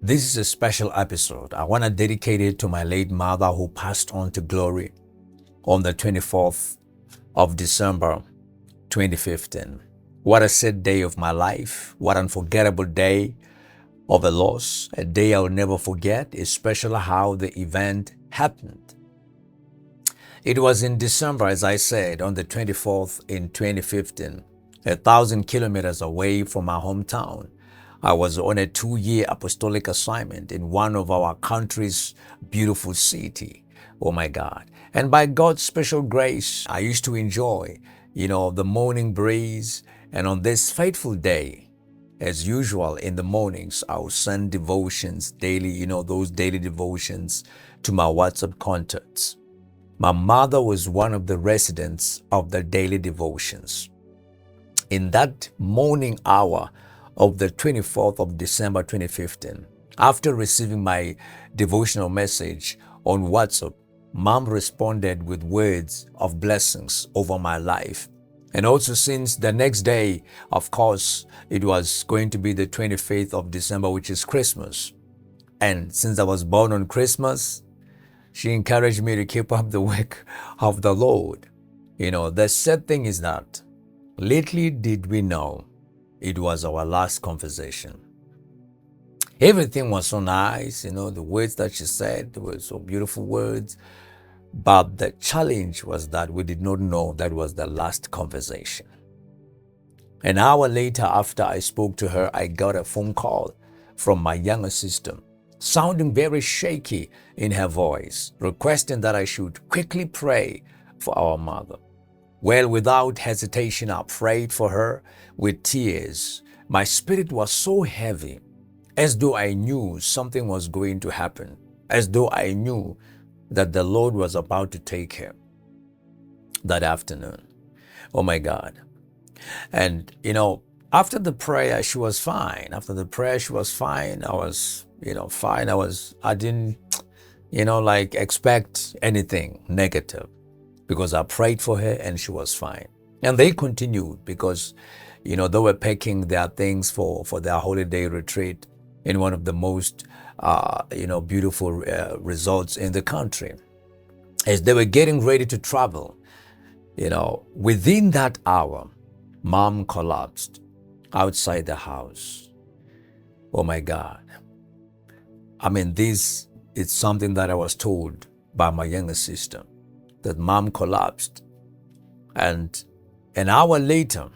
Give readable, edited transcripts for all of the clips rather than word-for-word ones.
This is a special episode. I want to dedicate it to my late mother who passed on to glory on the 24th of December 2015. What a sad day of my life. What an unforgettable day of a loss. A day I'll never forget, especially how the event happened. It was in December, as I said, on the 24th in 2015, 1,000 kilometers away from my hometown. I was on a 2-year apostolic assignment in one of our country's beautiful city. Oh my God. And by God's special grace, I used to enjoy, the morning breeze. And on this fateful day, as usual in the mornings, I will send devotions daily, those daily devotions to my WhatsApp contacts. My mother was one of the residents of the daily devotions. In that morning hour of the 24th of December 2015, after receiving my devotional message on WhatsApp, Mom responded with words of blessings over my life. And also since the next day, of course, it was going to be the 25th of December, which is Christmas. And since I was born on Christmas, she encouraged me to keep up the work of the Lord. The sad thing is that little did we know it was our last conversation. Everything was so nice, the words that she said were so beautiful words. But the challenge was that we did not know that was the last conversation. An hour later, after I spoke to her, I got a phone call from my younger sister, sounding very shaky in her voice, requesting that I should quickly pray for our mother. Well, without hesitation, I prayed for her with tears. My spirit was so heavy, as though I knew something was going to happen, as though I knew that the Lord was about to take her that afternoon. Oh my God. And, after the prayer, she was fine. After the prayer, she was fine. I was, fine. I didn't, expect anything negative because I prayed for her and she was fine. And they continued because, they were packing their things for their holiday retreat in one of the most, beautiful resorts in the country. As they were getting ready to travel, within that hour, Mom collapsed outside the house. Oh my God. This is something that I was told by my younger sister, that Mom collapsed. And an hour later,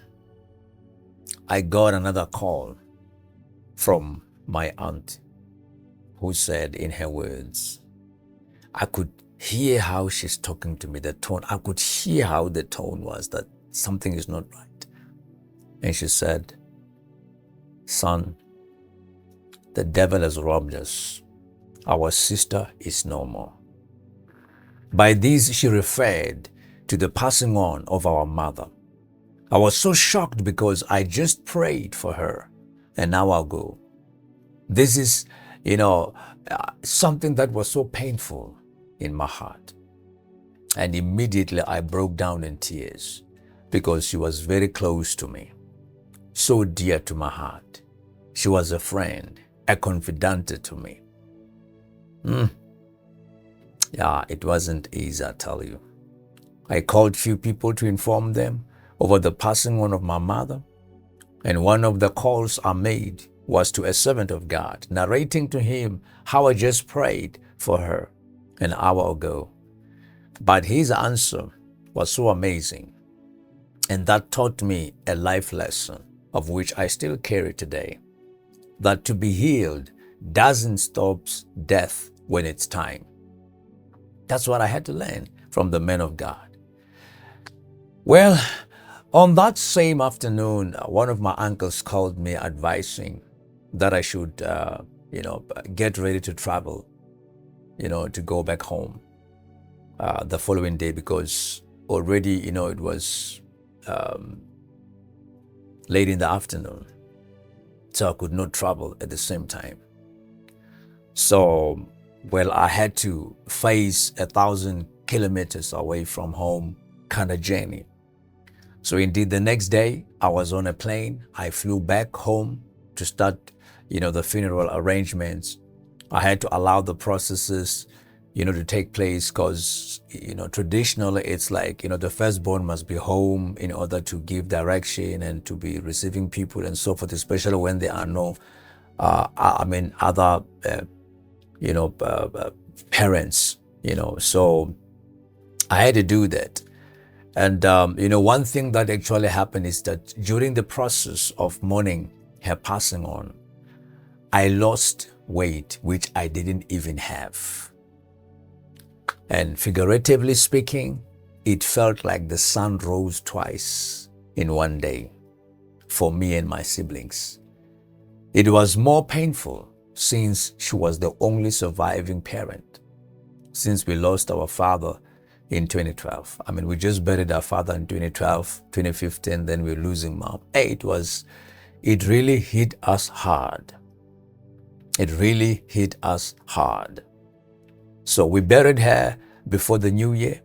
I got another call from my aunt, who said in her words, I could hear how she's talking to me, the tone. I could hear how the tone was, that something is not right. And she said, son, the devil has robbed us. Our sister is no more. By this, she referred to the passing on of our mother. I was so shocked because I just prayed for her an hour ago. This is, something that was so painful in my heart. And immediately I broke down in tears because she was very close to me, so dear to my heart. She was a friend, a confidant to me. Yeah, it wasn't easy, I tell you. I called few people to inform them over the passing on of my mother. And one of the calls I made was to a servant of God, narrating to him how I just prayed for her an hour ago. But his answer was so amazing. And that taught me a life lesson of which I still carry today. That to be healed doesn't stop death when it's time. That's what I had to learn from the men of God. Well, on that same afternoon, one of my uncles called me advising that I should, get ready to travel, to go back home the following day because already, it was late in the afternoon. So I could not travel at the same time. So, I had to face 1,000 kilometers away from home kind of journey. So indeed, the next day I was on a plane. I flew back home to start, the funeral arrangements. I had to allow the processes, to take place because, traditionally it's like, the firstborn must be home in order to give direction and to be receiving people and so forth, especially when there are no, other, parents, so I had to do that. And, one thing that actually happened is that during the process of mourning her passing on, I lost weight, which I didn't even have. And figuratively speaking, it felt like the sun rose twice in one day for me and my siblings. It was more painful since she was the only surviving parent, since we lost our father in 2012. We just buried our father in 2012, 2015, then we're losing mom. It really hit us hard. It really hit us hard. So we buried her before the new year,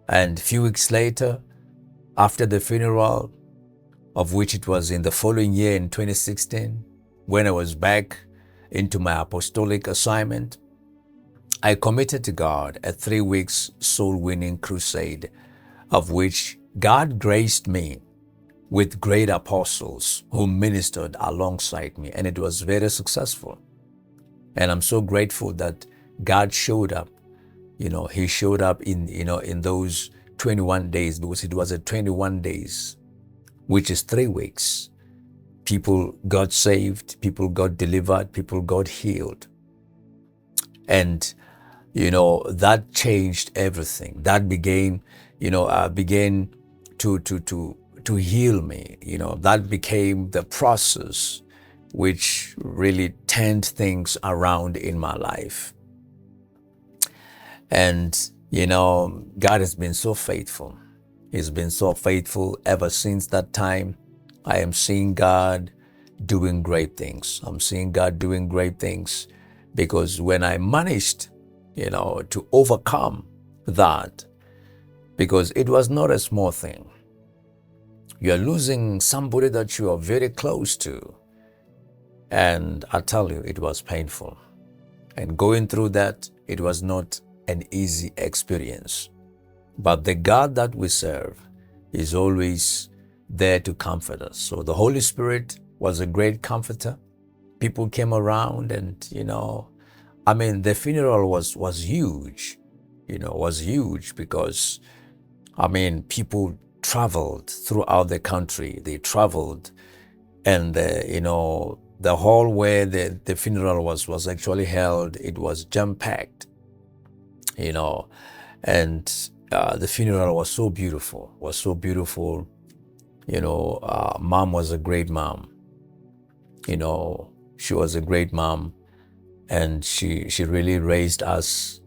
and a few weeks later, after the funeral, of which it was in the following year in 2016, when I was back into my apostolic assignment, I committed to God a 3 weeks soul-winning crusade, of which God graced me with great apostles who ministered alongside me, and it was very successful. And I'm so grateful that God showed up. He showed up in those 21 days, because it was a 21 days, which is 3 weeks. People got saved, people got delivered, people got healed. And, that changed everything. That began to heal me. That became the process which really turned things around in my life. And, God has been so faithful. He's been so faithful ever since that time. I am seeing God doing great things. I'm seeing God doing great things, because when I managed, to overcome that, because it was not a small thing. You're losing somebody that you are very close to. And I tell you, it was painful. And going through that, it was not an easy experience. But the God that we serve is always there to comfort us. So the Holy Spirit was a great comforter. People came around and, the funeral was huge, was huge because, people traveled throughout the country. They traveled, and, the hall where the funeral was actually held, it was jam-packed, and the funeral was so beautiful, Mom was a great mom. She was a great mom, and she really raised us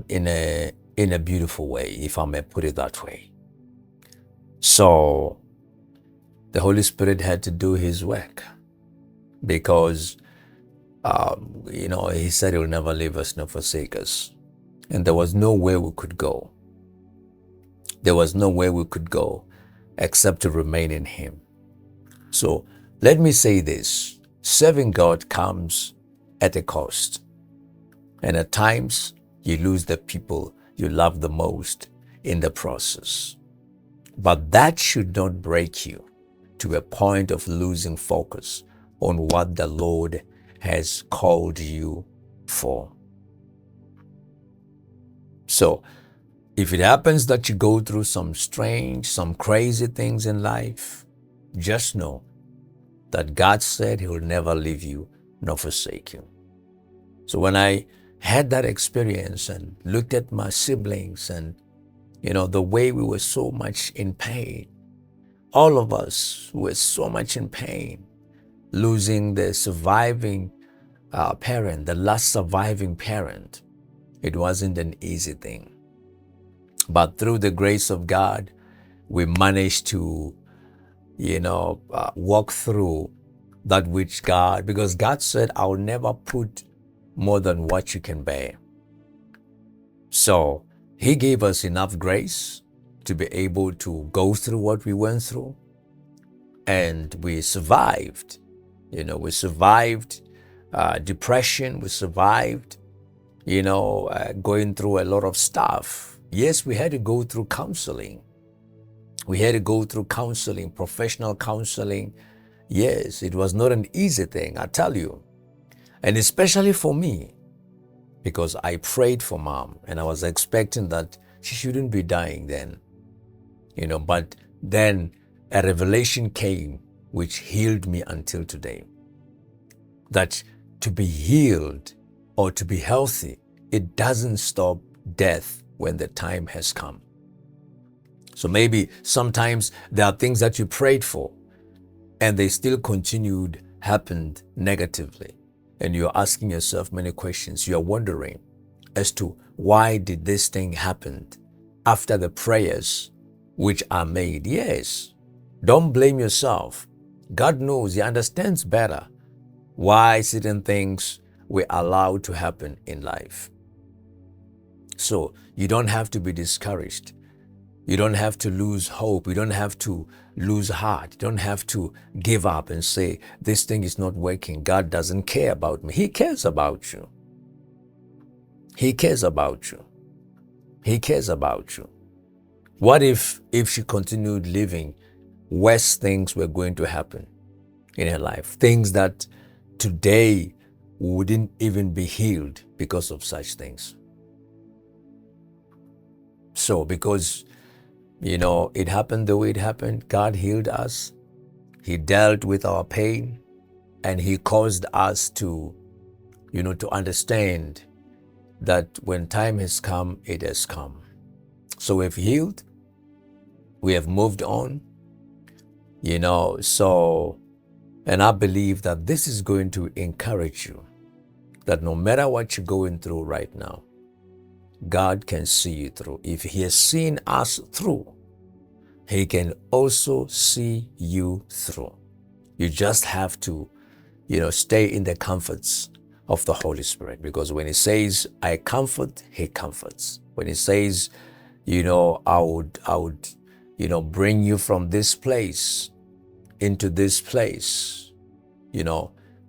in a beautiful way, if I may put it that way. So the Holy Spirit had to do his work, because he said he will never leave us nor forsake us. And there was nowhere we could go. There was nowhere we could go except to remain in him. So let me say this: serving God comes at a cost. And at times, you lose the people you love the most in the process. But that should not break you to a point of losing focus on what the Lord has called you for. So, if it happens that you go through some strange, some crazy things in life, just know that God said he will never leave you nor forsake you. So when I had that experience and looked at my siblings and, the way we were so much in pain, all of us were so much in pain, losing the surviving parent, the last surviving parent. It wasn't an easy thing. But through the grace of God, we managed to, walk through that which because God said, I will never put more than what you can bear. So he gave us enough grace to be able to go through what we went through, and we survived. We survived depression. We survived, going through a lot of stuff. Yes, we had to go through counseling. We had to go through counseling, professional counseling. Yes, it was not an easy thing, I tell you. And especially for me, because I prayed for mom and I was expecting that she shouldn't be dying then. But then a revelation came which healed me until today. That to be healed or to be healthy, it doesn't stop death when the time has come. So maybe sometimes there are things that you prayed for and they still happened negatively. And you're asking yourself many questions. You're wondering as to why did this thing happen after the prayers which are made. Yes, don't blame yourself. God knows, He understands better why certain things were allowed to happen in life. So you don't have to be discouraged. You don't have to lose hope. You don't have to lose heart. You don't have to give up and say, this thing is not working. God doesn't care about me. He cares about you. He cares about you. He cares about you. What if she continued living, worse things were going to happen in her life? Things that today wouldn't even be healed because of such things. So because, it happened the way it happened, God healed us. He dealt with our pain and He caused us to, to understand that when time has come, it has come. So we've healed. We have moved on, and I believe that this is going to encourage you that no matter what you're going through right now, God can see you through. If He has seen us through, He can also see you through. You just have to, stay in the comforts of the Holy Spirit, because when He says, I comfort, He comforts. When He says, I would, bring you from this place into this place.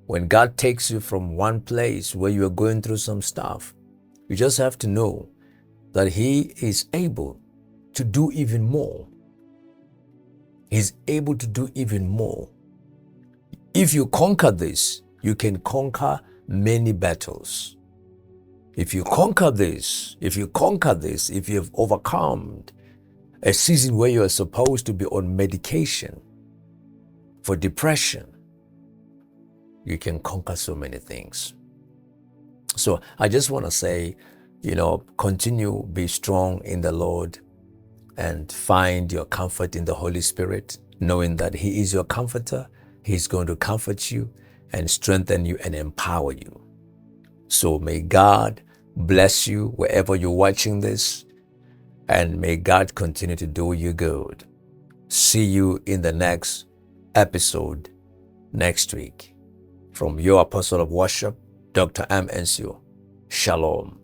When God takes you from one place where you are going through some stuff, you just have to know that He is able to do even more. He's able to do even more. If you conquer this, you can conquer many battles. If you conquer this, if you have overcome a season where you are supposed to be on medication for depression, you can conquer so many things. So I just want to say, continue, be strong in the Lord and find your comfort in the Holy Spirit, knowing that He is your comforter. He's going to comfort you and strengthen you and empower you. So may God bless you wherever you're watching this, and may God continue to do you good. See you in the next episode next week. From your Apostle of Worship, Dr. M. Ensio. Shalom.